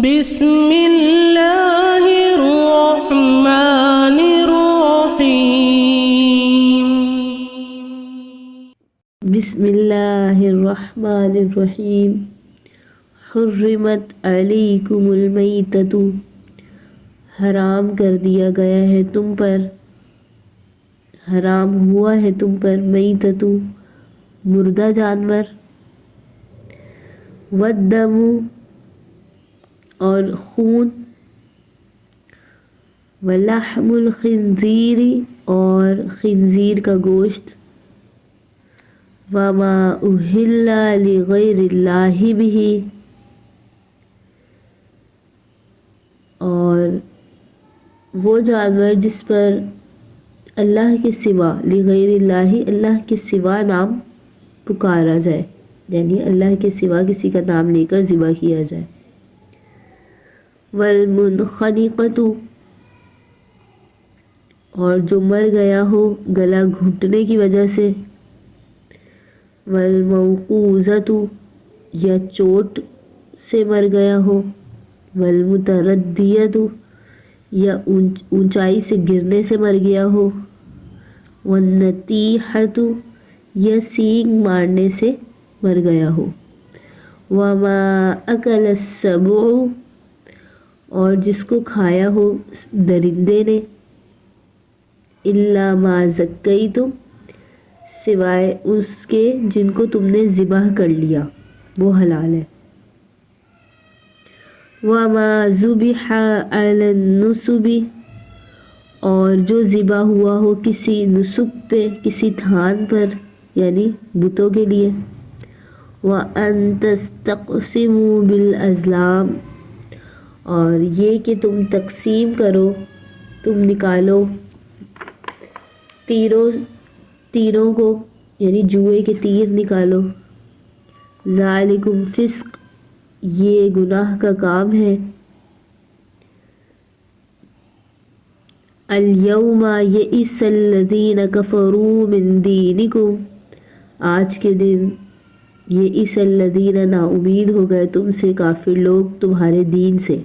بسم اللہ الرحمن الرحیم بسم اللہ الرحمن الرحیم حرمت علیکم المیتۃ، حرام کر دیا گیا ہے تم پر، حرام ہوا ہے تم پر میتۃ، مردہ جانور، والدم، اور خون، ولحم الخنزیر، اور خنزیر کا گوشت، وما اہل لغیر اللہ بہ، اور وہ جانور جس پر اللہ کے سوا، لغیر اللہ، اللہ کے سوا نام پکارا جائے، یعنی اللہ کے سوا کسی کا نام لے کر ذبح کیا جائے، والمنخنقۃ، اور جو مر گیا ہو گلا گھٹنے کی وجہ سے، والموقوذۃ، یا چوٹ سے مر گیا ہو، والمتردیۃ، یا اونچائی سے گرنے سے مر گیا ہو، والنطیحۃ، یا سینگ مارنے سے مر گیا ہو، وما اکل السبع، اور جس کو کھایا ہو درندے نے، الا ما ذکیتم، سوائے اس کے جن کو تم نے ذبح کر لیا، وہ حلال ہے، وما ذبح علی النصب، اور جو ذبح ہوا ہو کسی نصب پہ، کسی تھان پر، یعنی بتوں کے لیے، وَأَن تَسْتَقْسِمُوا بِالْأَزْلَامِ، اور یہ کہ تم تقسیم کرو، تم نکالو تیروں کو، یعنی جوئے کے تیر نکالو، ذالکم فسق، یہ گناہ کا کام ہے، الیوم یئس الذین کفروا من دینکم، آج کے دن یئس الذین، نا امید ہو گئے تم سے کافر لوگ تمہارے دین سے،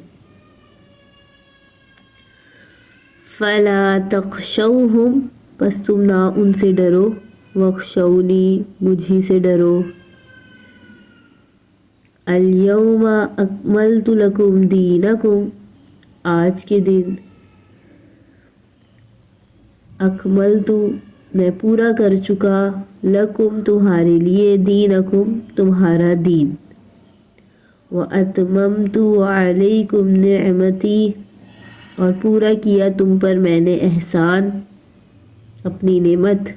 فلا تخشوہم، پس تم نہ ان سے ڈرو، واخشونی، مجھی سے ڈرو، الیوم اکملت لکم دینکم، آج کے دن اکملت، میں پورا کر چکا، لکم، تمہارے لیے، دینکم، تمہارا دین، واتممت علیکم نعمتی، اور پورا کیا تم پر میں نے احسان، اپنی نعمت،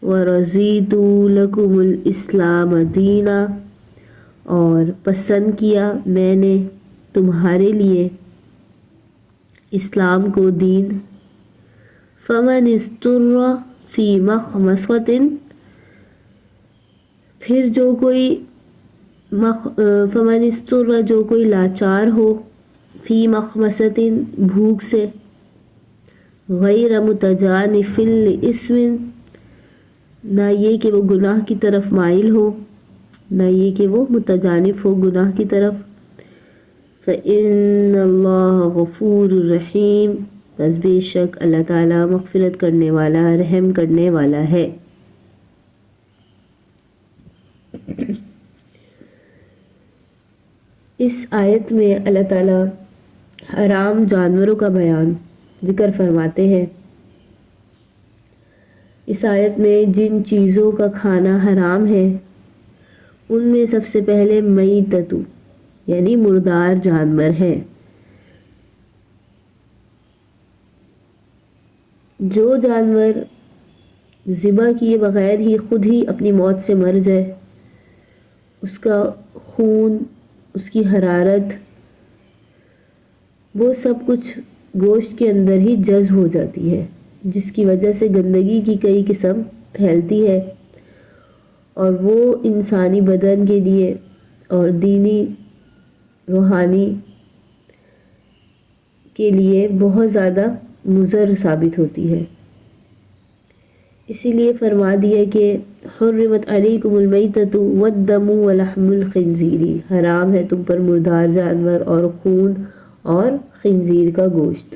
ورضیت لکم الاسلام دینا، اور پسند کیا میں نے تمہارے لیے اسلام کو دین، فمن اضطر فی مخمصۃ، پھر فمن اضطر، جو کوئی لاچار ہو، فی مخمصۃ، بھوک سے، غیر متجانف لإثم، نہ یہ کہ وہ گناہ کی طرف مائل ہو، نہ یہ کہ وہ متجانف ہو گناہ کی طرف، فإن اللہ غفور رحیم، بس بے شک اللہ تعالیٰ مغفرت کرنے والا، رحم کرنے والا ہے۔ اس آیت میں اللہ تعالیٰ حرام جانوروں کا بیان ذکر فرماتے ہیں۔ اس آیت میں جن چیزوں کا کھانا حرام ہے ان میں سب سے پہلے میتۃ، یعنی مردار جانور ہے، جو جانور ذبح کیے بغیر ہی خود ہی اپنی موت سے مر جائے، اس کا خون، اس کی حرارت، وہ سب کچھ گوشت کے اندر ہی جذب ہو جاتی ہے، جس کی وجہ سے گندگی کی کئی قسم پھیلتی ہے، اور وہ انسانی بدن کے لیے اور دینی روحانی کے لیے بہت زیادہ مضر ثابت ہوتی ہے۔ اسی لیے فرما دیا کہ حرمت علیکم المیتۃ والدم ولحم الخنزیر، حرام ہے تم پر مردار جانور اور خون اور خنزیر کا گوشت.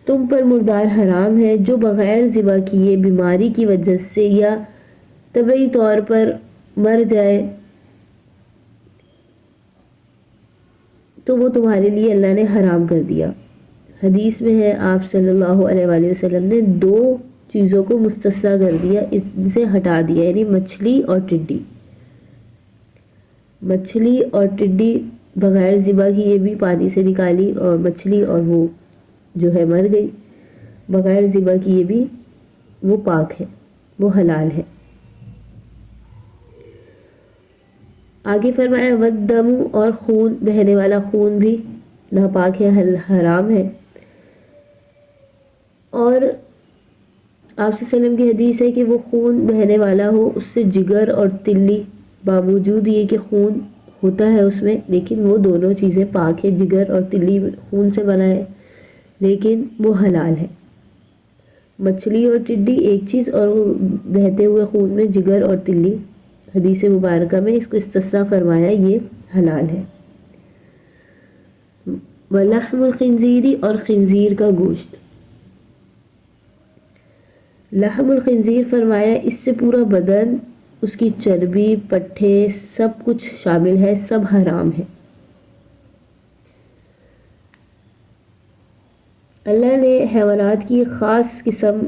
تم پر مردار حرام ہے جو بغیر ذبح کیے بیماری کی وجہ سے یا طبعی طور پر مر جائے تو وہ تمہارے لیے اللہ نے حرام کر دیا. حدیث میں ہے آپ صلی اللہ علیہ وآلہ وسلم نے 2 چیزوں کو مستثنا کر دیا، ان سے ہٹا دیا، یعنی مچھلی اور ٹڈی. مچھلی اور ٹڈی بغیر ذبح کیے بھی پانی سے نکالی، اور مچھلی اور وہ جو ہے مر گئی، بغیر ذبح کیے بھی وہ پاک ہے، وہ حلال ہے. آگے فرمایا والدم، اور خون، بہنے والا خون بھی ناپاک ہے، حرام ہے. اور آپ صلی اللہ علیہ وسلم کی حدیث ہے کہ وہ خون بہنے والا ہو، اس سے جگر اور تلی، باوجود یہ کہ خون ہوتا ہے اس میں لیکن وہ دونوں چیزیں پاک ہے. جگر اور تلی خون سے بنا ہے لیکن وہ حلال ہے. مچھلی اور ٹڈی ایک چیز، اور بہتے ہوئے خون میں جگر اور تلی، حدیث مبارکہ میں اس کو استثناء فرمایا، یہ حلال ہے. ولحم الخنزیر، اور خنزیر کا گوشت. لحم الخنزیر فرمایا اس سے پورا بدن، اس کی چربی، پٹھے، سب کچھ شامل ہے، سب حرام ہے. اللہ نے حیوانات کی خاص قسم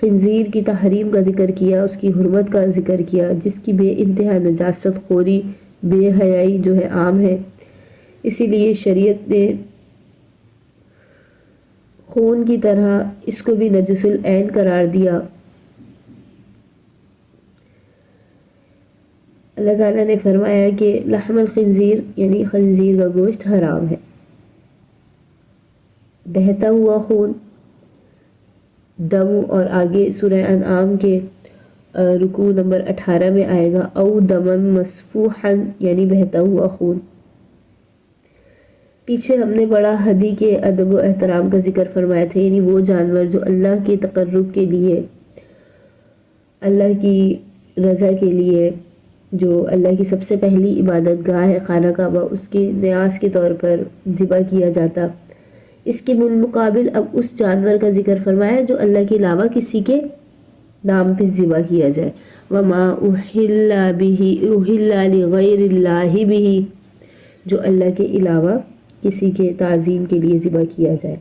خنزیر کی تحریم کا ذکر کیا، اس کی حرمت کا ذکر کیا، جس کی بے انتہا نجاست خوری، بے حیائی جو ہے عام ہے. اسی لیے شریعت نے خون کی طرح اس کو بھی نجس العین قرار دیا. اللہ تعالیٰ نے فرمایا کہ لحم الخنزیر یعنی خنزیر کا گوشت حرام ہے. بہتا ہوا خون، دم، اور آگے سورہ انعام کے رکوع نمبر 18 میں آئے گا او دمن مسفوحا، یعنی بہتا ہوا خون. پیچھے ہم نے پڑھا ہدی کے ادب و احترام کا ذکر فرمایا تھا، یعنی وہ جانور جو اللہ کے تقرب کے لیے، اللہ کی رضا کے لیے، جو اللہ کی سب سے پہلی عبادت گاہ ہے خانہ کعبہ، اس کے نیاز کے طور پر ذبح کیا جاتا. اس کے بالمقابل اب اس جانور کا ذکر فرمایا جو اللہ کے علاوہ کسی کے نام پہ ذبح کیا جائے. وما احل لغیر اللہ بہ، جو اللہ کے علاوہ کسی کے تعظیم کے لیے ذبح کیا جائے،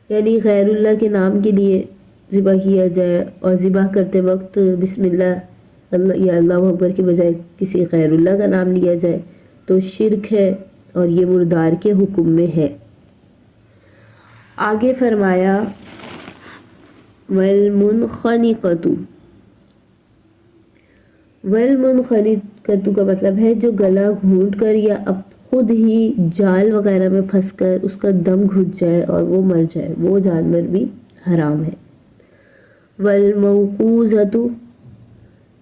یعنی غیر اللہ کے نام کے لیے ذبح کیا جائے، اور ذبح کرتے وقت بسم اللہ یا اللہ اکبر کے بجائے کسی غیر اللہ کا نام لیا جائے تو شرک ہے، اور یہ مردار کے حکم میں ہے. آگے فرمایا والمنخنقۃ. والمنخنقۃ کا مطلب ہے جو گلا گھونٹ کر یا اب خود ہی جال وغیرہ میں پھنس کر اس کا دم گھٹ جائے اور وہ مر جائے، وہ جانور بھی حرام ہے. والموقوذۃ،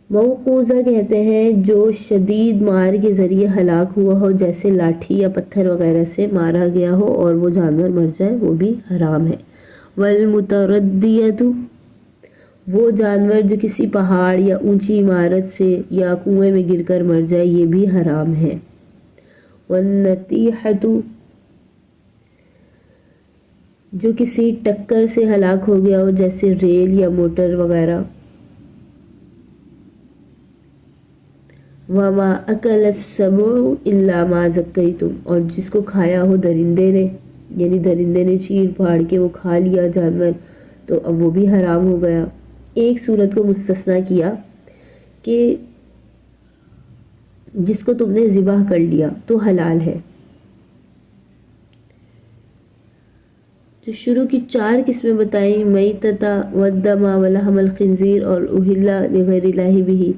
موقوذہ کہتے ہیں جو شدید مار کے ذریعے ہلاک ہوا ہو، جیسے لاٹھی یا پتھر وغیرہ سے مارا گیا ہو اور وہ جانور مر جائے، وہ بھی حرام ہے. والمتردیۃ، وہ جانور جو کسی پہاڑ یا اونچی عمارت سے یا کنویں میں گر کر مر جائے، یہ بھی حرام ہے. والنطیحۃ، جو کسی ٹکر سے ہلاک ہو گیا ہو، جیسے ریل یا موٹر وغیرہ. وما اکل السبع الا ما ذکیتم، اور جس کو کھایا ہو درندے نے، یعنی درندے نے چیر پھاڑ کے وہ کھا لیا جانور تو اب وہ بھی حرام ہو گیا. ایک صورت کو مستثنا کیا کہ جس کو تم نے ذبح کر لیا تو حلال ہے. جو شروع کی 4 قسمیں بتائیں، میتۃ والدم ولحم الخنزیر اور اہل لغیر اللہ بہ،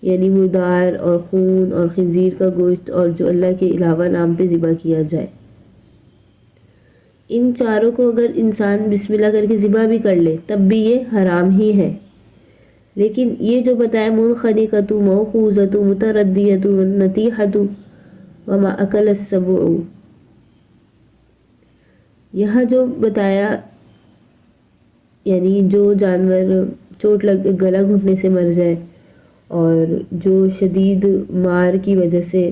یعنی مردار اور خون اور خنزیر کا گوشت اور جو اللہ کے علاوہ نام پہ ذبح کیا جائے. ان چاروں کو اگر انسان بسم اللہ کر کے ذبح بھی کر لے تب بھی یہ حرام ہی ہے. لیکن یہ جو بتایا منخنقۃ، موقوذۃ، متردیۃ، نطیحۃ، وما اکل السبع، یہاں جو بتایا یعنی جو جانور چوٹ لگ گلا گھٹنے سے مر جائے اور جو شدید مار کی وجہ سے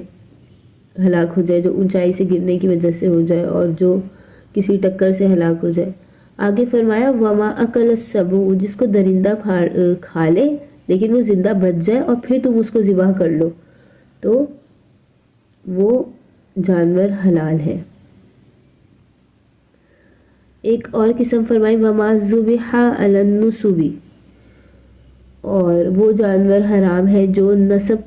ہلاک ہو جائے، جو اونچائی سے گرنے کی وجہ سے ہو جائے اور جو کسی ٹکر سے ہلاک ہو جائے، آگے فرمایا وما اکل السبع، جس کو درندہ کھا لے لیکن وہ زندہ بچ جائے اور پھر تم اس کو ذبح کر لو تو وہ جانور حلال ہے۔ ایک اور قسم فرمائی وما ذبح علی النصب، اور وہ جانور حرام ہے جو نصب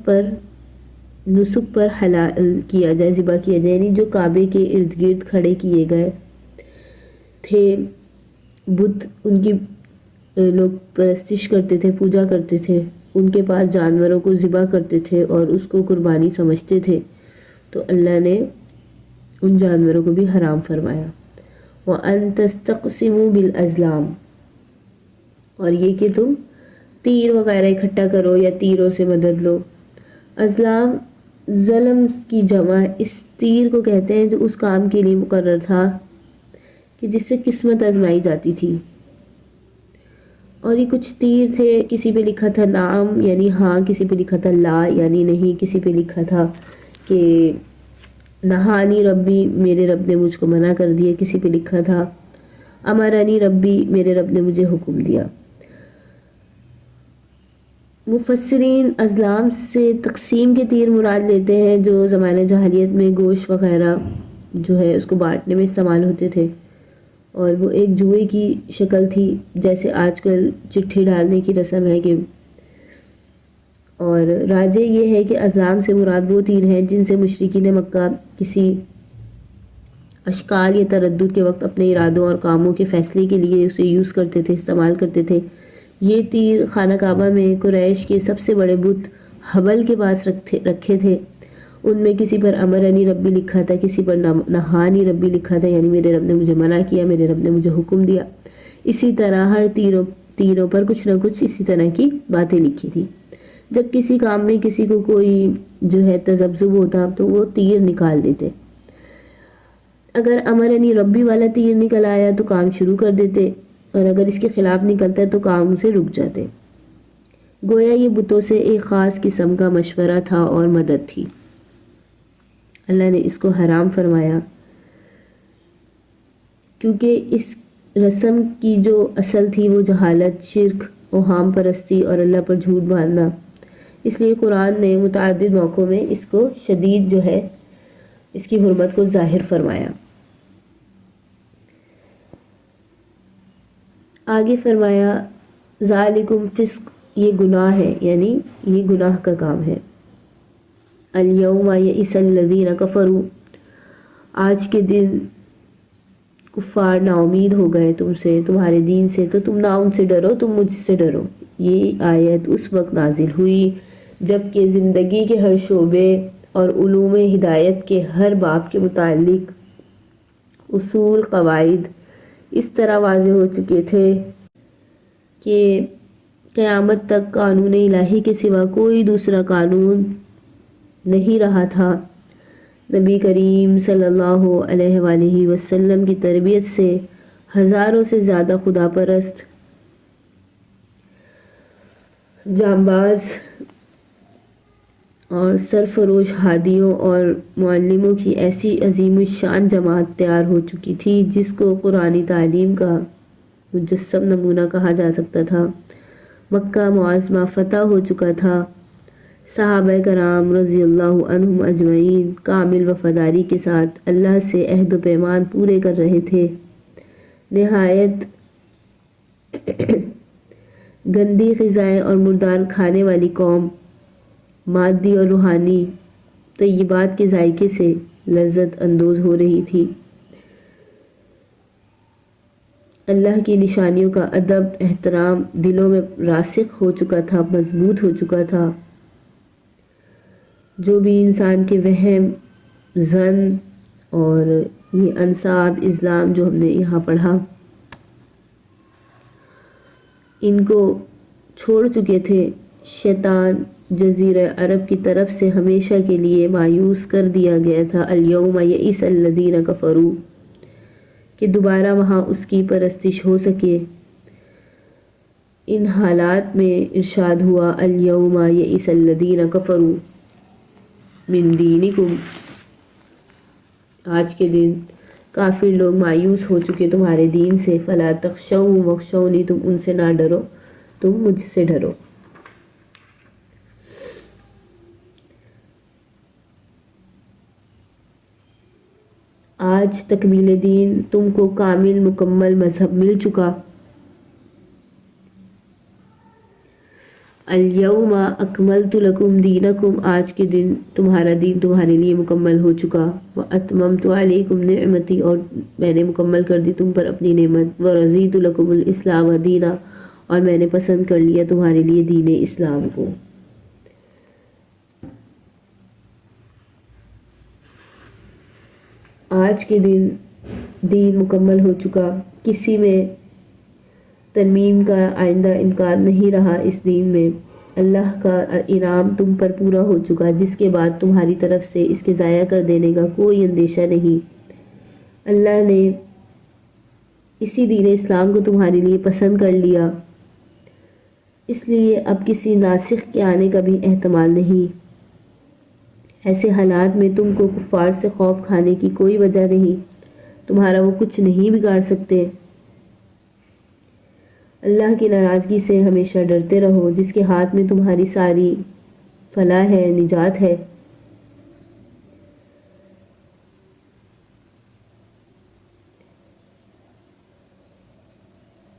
پر حلال کیا جائے، ذبح کیا جائے، یعنی جو کعبے کے ارد گرد کھڑے کیے گئے تھے بت، ان کی لوگ پرستش کرتے تھے، پوجا کرتے تھے، ان کے پاس جانوروں کو ذبح کرتے تھے اور اس کو قربانی سمجھتے تھے، تو اللہ نے ان جانوروں کو بھی حرام فرمایا۔ وَأَن تَسْتَقْسِمُوا بِالْأَزْلَامِ، اور یہ کہ تم تیر وغیرہ اکٹھا کرو یا تیروں سے مدد لو۔ ازلام ظلم کی جمع اس تیر کو کہتے ہیں جو اس کام کے لیے مقرر تھا کہ جس سے قسمت آزمائی جاتی تھی، اور یہ کچھ تیر تھے، کسی پہ لکھا تھا نعم یعنی ہاں، کسی پہ لکھا تھا لا یعنی نہیں، کسی پہ لکھا تھا کہ نہانی ربی، میرے رب نے مجھ کو منع کر دیا، کسی پہ لکھا تھا امرانی ربی، میرے رب نے مجھے حکم دیا۔ مفسرین ازلام سے تقسیم کے تیر مراد لیتے ہیں جو زمانہ جاہلیت میں گوشت وغیرہ جو ہے اس کو بانٹنے میں استعمال ہوتے تھے، اور وہ ایک جوئے کی شکل تھی، جیسے آج کل چٹھی ڈالنے کی رسم ہے کہ، اور راجے یہ ہے کہ ازلام سے مراد وہ تیر ہیں جن سے مشرکین مکہ کسی اشکال یا تردد کے وقت اپنے ارادوں اور کاموں کے فیصلے کے لیے اسے یوز کرتے تھے، استعمال کرتے تھے۔ یہ تیر خانہ کعبہ میں قریش کے سب سے بڑے بت حبل کے پاس رکھے تھے، ان میں کسی پر امرانی ربی لکھا تھا، کسی پر نہانی ربی لکھا تھا، یعنی میرے رب نے مجھے منع کیا، میرے رب نے مجھے حکم دیا۔ اسی طرح ہر تیروں پر کچھ نہ کچھ اسی طرح کی باتیں لکھی تھی۔ جب کسی کام میں کسی کو کوئی جو ہے تذبذب ہوتا تو وہ تیر نکال دیتے، اگر امرانی ربی والا تیر نکل آیا تو کام شروع کر دیتے، اور اگر اس کے خلاف نکلتا تو کام سے رک جاتے۔ گویا یہ بتوں سے ایک خاص قسم کا مشورہ تھا اور مدد تھی۔ اللہ نے اس کو حرام فرمایا کیونکہ اس رسم کی جو اصل تھی وہ جہالت، شرک، اوہام پرستی اور اللہ پر جھوٹ باندھنا، اس لیے قرآن نے متعدد موقعوں میں اس کو شدید جو ہے اس کی حرمت کو ظاہر فرمایا۔ آگے فرمایا ذالکم فسق، یہ گناہ ہے، یعنی یہ گناہ کا کام ہے۔ الیوم یئس الذین کفروا، آج کے دن کفار نا امید ہو گئے تم سے، تمہارے دین سے، تو تم نہ ان سے ڈرو، تم مجھ سے ڈرو۔ یہ آیت اس وقت نازل ہوئی جبکہ زندگی کے ہر شعبے اور علوم ہدایت کے ہر باب کے متعلق اصول، قواعد اس طرح واضح ہو چکے تھے کہ قیامت تک قانون الہی کے سوا کوئی دوسرا قانون نہیں رہا تھا۔ نبی کریم صلی اللہ علیہ وآلہ وسلم کی تربیت سے ہزاروں سے زیادہ خدا پرست، جانباز اور سرفروش ہادیوں اور معلموں کی ایسی عظیم الشان جماعت تیار ہو چکی تھی جس کو قرآنی تعلیم کا مجسم نمونہ کہا جا سکتا تھا۔ مکہ معظمہ فتح ہو چکا تھا، صحابہ کرام رضی اللہ عنہم اجمعین کامل وفاداری کے ساتھ اللہ سے عہد و پیمان پورے کر رہے تھے۔ نہایت گندی غذائیں اور مردار کھانے والی قوم مادی اور روحانی طیبات کے ذائقے سے لذت اندوز ہو رہی تھی۔ اللہ کی نشانیوں کا ادب، احترام دلوں میں راسخ ہو چکا تھا، مضبوط ہو چکا تھا۔ جو بھی انسان کے وہم، ظن اور یہ انساب اسلام جو ہم نے یہاں پڑھا ان کو چھوڑ چکے تھے، شیطان جزیرہ عرب کی طرف سے ہمیشہ کے لیے مایوس کر دیا گیا تھا۔ الیوم یئس الذین کفروا، کہ دوبارہ وہاں اس کی پرستش ہو سکے۔ ان حالات میں ارشاد ہوا الیوم یئس الذین کفروا من دینکم، آج کے دن کافر لوگ مایوس ہو چکے تمہارے دین سے، فلا تخشوہم واخشونی، تم ان سے نہ ڈرو، تم مجھ سے ڈرو۔ آج تکمیل دین، تم کو کامل مکمل مذہب مل چکا۔ الیوم اکملت لکم دینکم، آج کے دن تمہارا دین تمہارے لیے مکمل ہو چکا۔ واتممت علیکم نعمتی، اور میں نے مکمل کر دی تم پر اپنی نعمت۔ ورضیت لکم الاسلام دینا، اور میں نے پسند کر لیا تمہارے لیے دین اسلام کو۔ آج کے دن دین مکمل ہو چکا، کسی میں ترمیم کا آئندہ امکان نہیں رہا۔ اس دین میں اللہ کا انعام تم پر پورا ہو چکا، جس کے بعد تمہاری طرف سے اس کے ضائع کر دینے کا کوئی اندیشہ نہیں۔ اللہ نے اسی دین اسلام کو تمہارے لیے پسند کر لیا، اس لیے اب کسی ناسخ کے آنے کا بھی احتمال نہیں۔ ایسے حالات میں تم کو کفار سے خوف کھانے کی کوئی وجہ نہیں، تمہارا وہ کچھ نہیں بگاڑ سکتے۔ اللہ کی ناراضگی سے ہمیشہ ڈرتے رہو، جس کے ہاتھ میں تمہاری ساری فلاح ہے، نجات ہے۔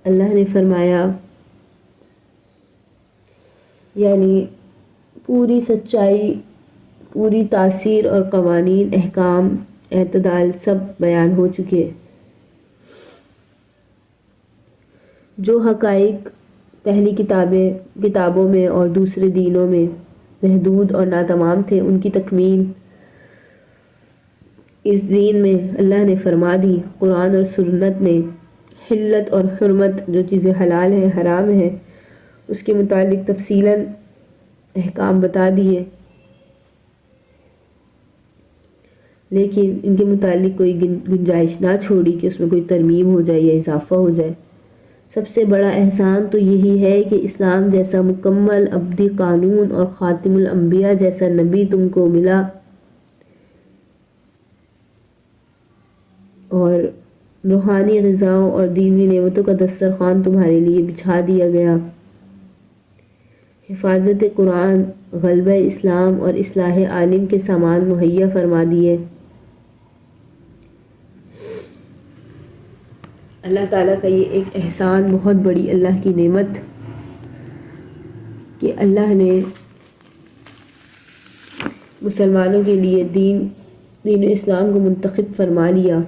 اللہ نے فرمایا، یعنی پوری سچائی، پوری تاثیر اور قوانین، احکام، اعتدال سب بیان ہو چکے۔ جو حقائق پہلی کتابوں میں اور دوسرے دینوں میں محدود اور ناتمام تھے، ان کی تکمیل اس دین میں اللہ نے فرما دی۔ قرآن اور سنت نے حلت اور حرمت، جو چیزیں حلال ہیں حرام ہیں، اس کے متعلق تفصیلاً احکام بتا دیے، لیکن ان کے متعلق کوئی گنجائش نہ چھوڑی کہ اس میں کوئی ترمیم ہو جائے یا اضافہ ہو جائے۔ سب سے بڑا احسان تو یہی ہے کہ اسلام جیسا مکمل ابدی قانون اور خاتم الانبیاء جیسا نبی تم کو ملا، اور روحانی غذاؤں اور دینی نعمتوں کا دسترخوان تمہارے لیے بچھا دیا گیا۔ حفاظت قرآن، غلبہ اسلام اور اصلاح عالم کے سامان مہیا فرما دیے۔ اللہ تعالیٰ کا یہ ایک احسان، بہت بڑی اللہ کی نعمت، کہ اللہ نے مسلمانوں کے لیے دین اسلام کو منتخب فرما لیا،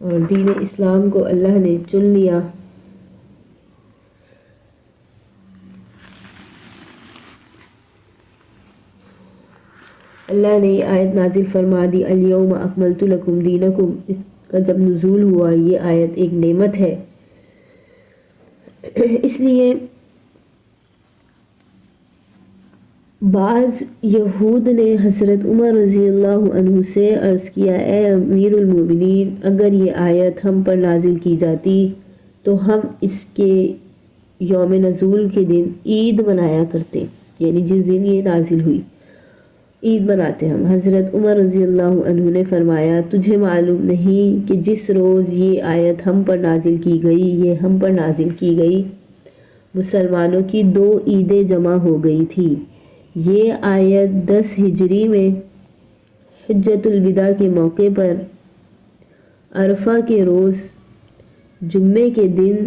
اور دین اسلام کو اللہ نے چن لیا۔ اللہ نے یہ آیت نازل فرما دی، الیوم اکملت لکم دینکم، اس کا جب نزول ہوا یہ آیت ایک نعمت ہے۔ اس لیے بعض یہود نے حضرت عمر رضی اللہ عنہ سے عرض کیا، اے امیر المومنین، اگر یہ آیت ہم پر نازل کی جاتی تو ہم اس کے یوم نزول کے دن عید منایا کرتے، یعنی جس دن یہ نازل ہوئی عید مناتے ہم۔ حضرت عمر رضی اللہ عنہ نے فرمایا، تجھے معلوم نہیں کہ جس روز یہ آیت ہم پر نازل کی گئی، یہ ہم پر نازل کی گئی، مسلمانوں کی 2 عیدیں جمع ہو گئی تھی۔ یہ آیت 10 ہجری میں حجۃ الوداع کے موقع پر عرفہ کے روز جمعے کے دن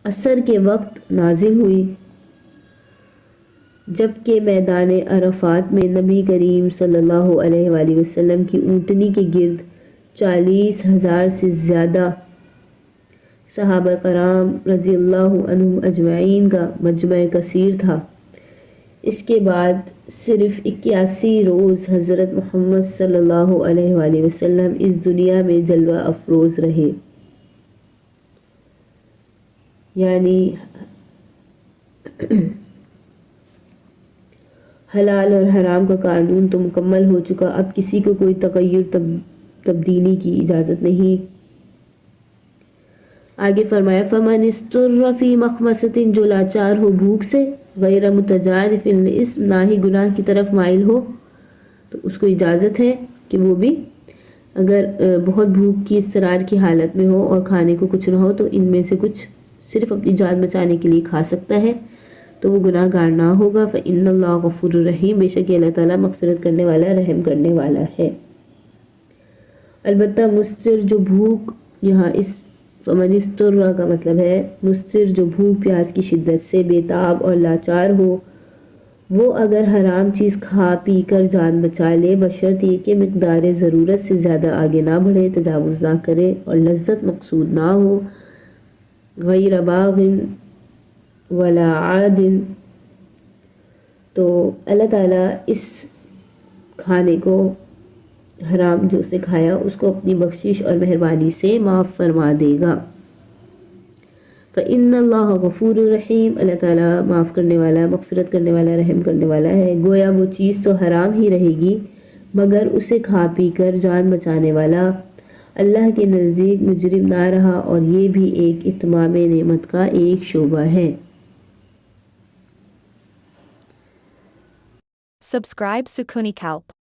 عصر کے وقت نازل ہوئی، جبکہ میدان عرفات میں نبی کریم صلی اللہ علیہ وآلہ وسلم کی اونٹنی کے گرد 40,000 سے زیادہ صحابہ کرام رضی اللہ عنہم اجمعین کا مجمع کثیر تھا۔ اس کے بعد صرف 81 روز حضرت محمد صلی اللہ علیہ وآلہ وسلم اس دنیا میں جلوہ افروز رہے، یعنی حلال اور حرام کا قانون تو مکمل ہو چکا، اب کسی کو کوئی تغیر تبدیلی کی اجازت نہیں۔ آگے فرمایا فمن استر فی مخمصۃ، جو لاچار ہو بھوک سے، غیر متجانف للإثم، نہ ہی گناہ کی طرف مائل ہو، تو اس کو اجازت ہے کہ وہ بھی اگر بہت بھوک کی اضطرار کی حالت میں ہو اور کھانے کو کچھ نہ ہو تو ان میں سے کچھ صرف اپنی جان بچانے کے لیے کھا سکتا ہے، تو وہ گناہ گار نہ ہوگا۔ فإن اللہ غفور الرحیم، بے شک اللہ تعالیٰ مغفرت کرنے والا، رحم کرنے والا ہے۔ البتہ مستر جو بھوک، یہاں اس فمن استر کا مطلب ہے مستر جو بھوک پیاس کی شدت سے بےتاب اور لاچار ہو، وہ اگر حرام چیز کھا پی کر جان بچا لے، بشرط یہ کہ مقدار ضرورت سے زیادہ آگے نہ بڑھے، تجاوز نہ کرے اور لذت مقصود نہ ہو، غیر باغ ولا عاد، تو اللہ تعالیٰ اس کھانے کو، حرام جو اس نے کھایا، اس کو اپنی بخشش اور مہربانی سے معاف فرما دے گا۔ فإن اللہ غفور الرحیم، اللہ تعالیٰ معاف کرنے والا، مغفرت کرنے والا، رحم کرنے والا ہے۔ گویا وہ چیز تو حرام ہی رہے گی مگر اسے کھا پی کر جان بچانے والا اللہ کے نزدیک مجرم نہ رہا، اور یہ بھی ایک اتمام نعمت کا ایک شعبہ ہے۔ Subscribe Sukuni Kalp.